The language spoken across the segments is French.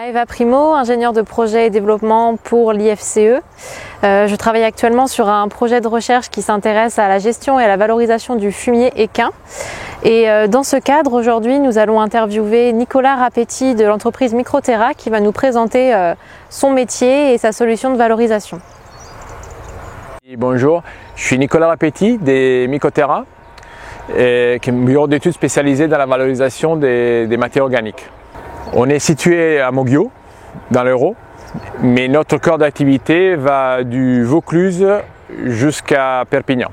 Maëva Primo, ingénieure de projet et développement pour l'IFCE. Je travaille actuellement sur un projet de recherche qui s'intéresse à la gestion et à la valorisation du fumier équin. Et dans ce cadre, aujourd'hui, nous allons interviewer Nicolas Rapetti de l'entreprise Microterra qui va nous présenter son métier et sa solution de valorisation. Bonjour, je suis Nicolas Rapetti de Microterra, qui est un bureau d'études spécialisé dans la valorisation des matières organiques. On est situé à Moguio, dans l'Hérault, mais notre cœur d'activité va du Vaucluse jusqu'à Perpignan.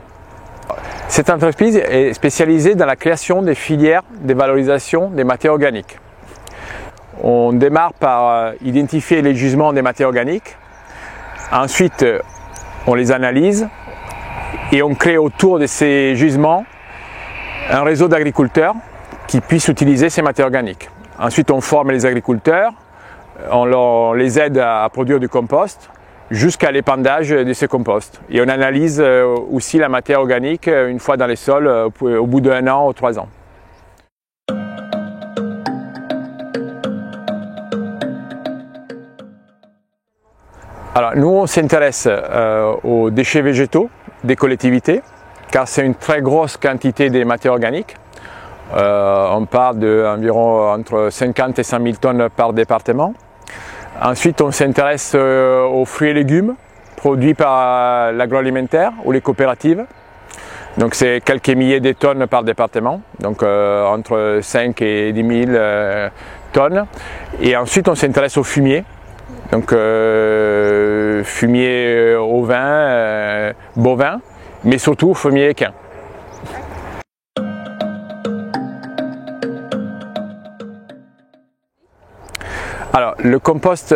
Cette entreprise est spécialisée dans la création des filières de valorisation des matières organiques. On démarre par identifier les gisements des matières organiques. Ensuite, on les analyse et on crée autour de ces gisements un réseau d'agriculteurs qui puissent utiliser ces matières organiques. Ensuite, on forme les agriculteurs, on les aide à produire du compost jusqu'à l'épandage de ce compost. Et on analyse aussi la matière organique une fois dans les sols au bout d'1 an ou 3 ans. Alors, nous, on s'intéresse aux déchets végétaux des collectivités, car c'est une très grosse quantité de matières organiques. On parle d'environ entre 50 et 100 000 tonnes par département. Ensuite, on s'intéresse aux fruits et légumes produits par l'agroalimentaire ou les coopératives. Donc, c'est quelques milliers de tonnes par département, donc entre 5 et 10 000 tonnes. Et ensuite, on s'intéresse aux fumiers. Donc, fumier ovin, bovin, mais surtout fumier équin. Alors, le compost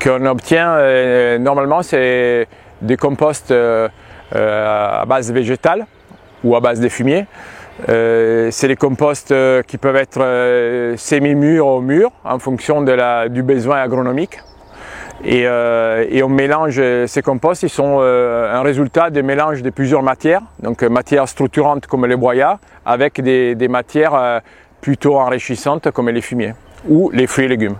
qu'on obtient, normalement, c'est des composts à base végétale ou à base de fumier. C'est des composts qui peuvent être semi-mûrs ou mûrs en fonction du besoin agronomique. Et on mélange ces composts, ils sont un résultat des mélanges de plusieurs matières, donc matières structurantes comme les broyats, avec des matières plutôt enrichissantes comme les fumiers ou les fruits et légumes.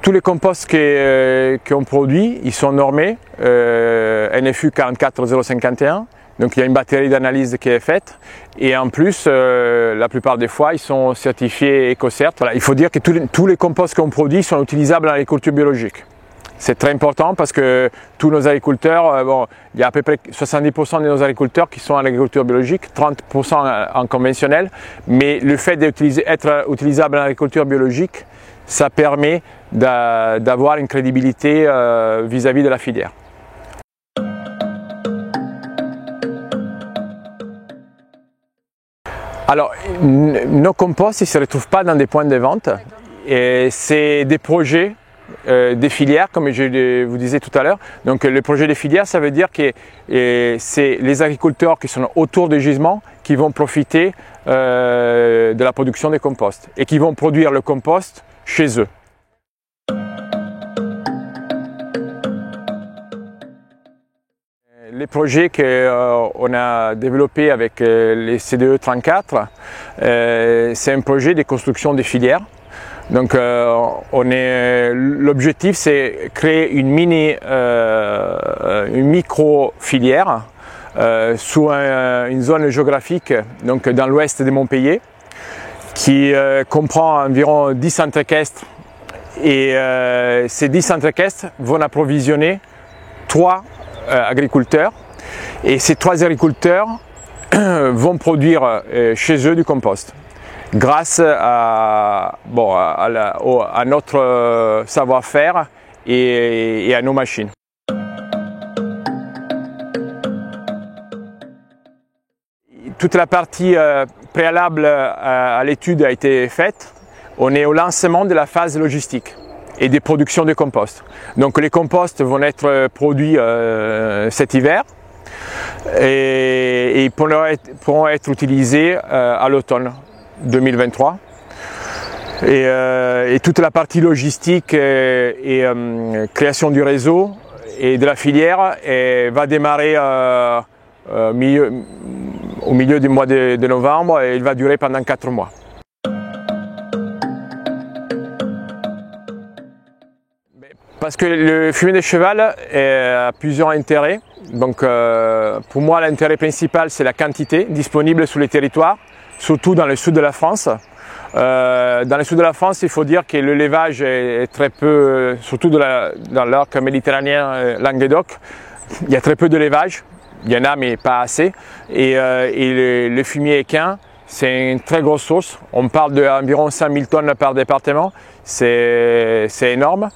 Tous les composts qu'on produit, ils sont normés NFU 44051. Donc il y a une batterie d'analyse qui est faite et en plus, la plupart des fois, ils sont certifiés EcoCert. Voilà, il faut dire que tous les composts qu'on produit sont utilisables dans l'agriculture biologique. C'est très important parce que tous nos agriculteurs, il y a à peu près 70% de nos agriculteurs qui sont en agriculture biologique, 30% en conventionnel, mais le fait d'être utilisable en agriculture biologique, ça permet d'avoir une crédibilité vis-à-vis de la filière. Alors, nos composts, ils ne se retrouvent pas dans des points de vente. C'est des projets, des filières, comme je vous disais tout à l'heure. Donc, le projet des filières, ça veut dire que c'est les agriculteurs qui sont autour des gisements qui vont profiter de la production des composts et qui vont produire le compost chez eux. Les projets qu'on a développés avec les CDE 34, c'est un projet de construction des filières. Donc l'objectif c'est créer une micro-filière sous une zone géographique, donc dans l'ouest de Montpellier, qui comprend environ 10 centres équestres. Et ces 10 centres équestres vont approvisionner 3 agriculteurs et ces 3 agriculteurs vont produire chez eux du compost grâce à notre savoir-faire et à nos machines. Toute la partie préalable à l'étude a été faite. On est au lancement de la phase logistique et des productions de compost. Donc les composts vont être produits cet hiver et ils pourront être utilisés à l'automne 2023. Et toute la partie logistique et création du réseau et de la filière va démarrer au milieu du mois de novembre et il va durer pendant 4 mois. Parce que le fumier de cheval a plusieurs intérêts. Donc, pour moi, l'intérêt principal, c'est la quantité disponible sur les territoires, surtout dans le sud de la France. Dans le sud de la France, il faut dire que le levage est très peu, surtout dans l'arc méditerranéen Languedoc, il y a très peu de levage. Il y en a, mais pas assez. Et le fumier équin, c'est une très grosse source. On parle d'environ 100 000 tonnes par département. C'est énorme.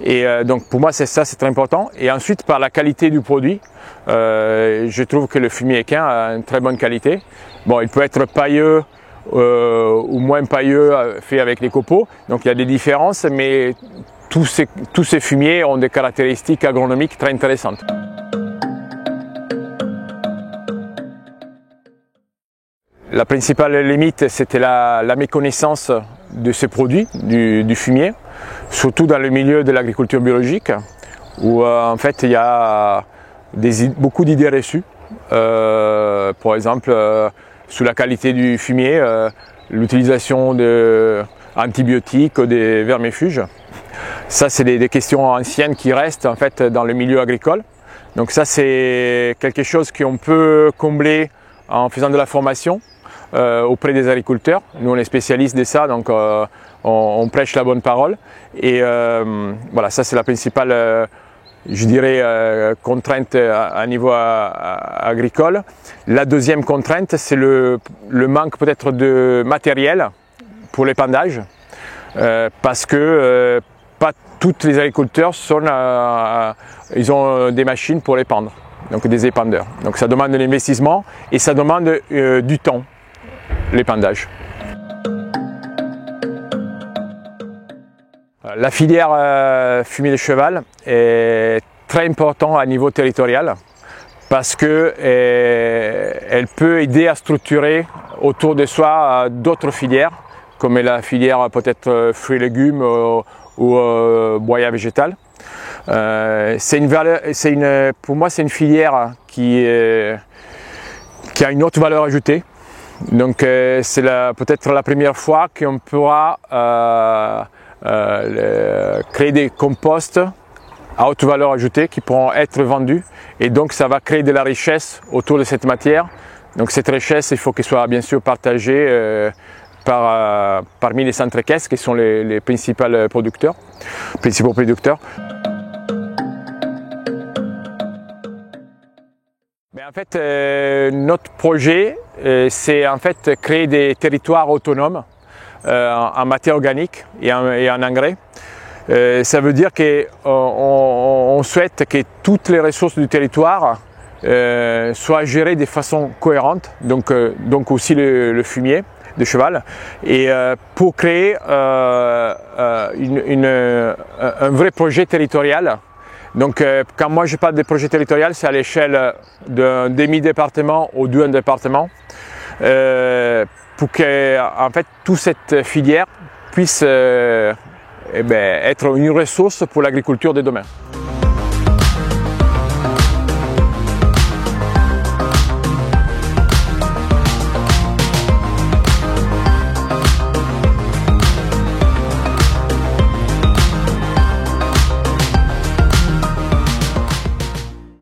Et donc pour moi, c'est très important. Et ensuite, par la qualité du produit, je trouve que le fumier équin a une très bonne qualité. Bon, il peut être pailleux ou moins pailleux fait avec les copeaux. Donc il y a des différences, mais tous ces fumiers ont des caractéristiques agronomiques très intéressantes. La principale limite, c'était la méconnaissance de ces produits, du fumier, surtout dans le milieu de l'agriculture biologique, où en fait il y a beaucoup d'idées reçues. Par exemple, sur la qualité du fumier, l'utilisation d'antibiotiques ou des vermifuges. Ça, c'est des questions anciennes qui restent en fait dans le milieu agricole. Donc ça, c'est quelque chose qu'on peut combler en faisant de la formation auprès des agriculteurs. Nous, on est spécialistes de ça, donc on prêche la bonne parole. Et voilà, ça c'est la principale, je dirais, contrainte à niveau agricole. La deuxième contrainte, c'est le manque peut-être de matériel pour l'épandage, parce que pas tous les agriculteurs ils ont des machines pour épandre, donc des épandeurs. Donc ça demande de l'investissement et ça demande du temps, l'épandage. La filière fumier de cheval est très importante à niveau territorial parce qu'elle peut aider à structurer autour de soi d'autres filières, comme la filière peut-être fruits et légumes ou broyat végétal. Pour moi, c'est une filière qui a une haute valeur ajoutée. Donc c'est peut-être la première fois qu'on pourra créer des composts à haute valeur ajoutée qui pourront être vendus, et donc ça va créer de la richesse autour de cette matière. Donc cette richesse, il faut qu'elle soit bien sûr partagée parmi les centres équestres qui sont les principaux producteurs. Mais en fait, notre projet, c'est en fait créer des territoires autonomes en matière organique et en engrais. Ça veut dire qu'on souhaite que toutes les ressources du territoire soient gérées de façon cohérente, donc aussi le fumier de cheval, et pour créer un vrai projet territorial. Donc quand moi je parle de projet territorial, c'est à l'échelle d'un demi-département ou d'un département, pour que en fait toute cette filière puisse être une ressource pour l'agriculture de demain.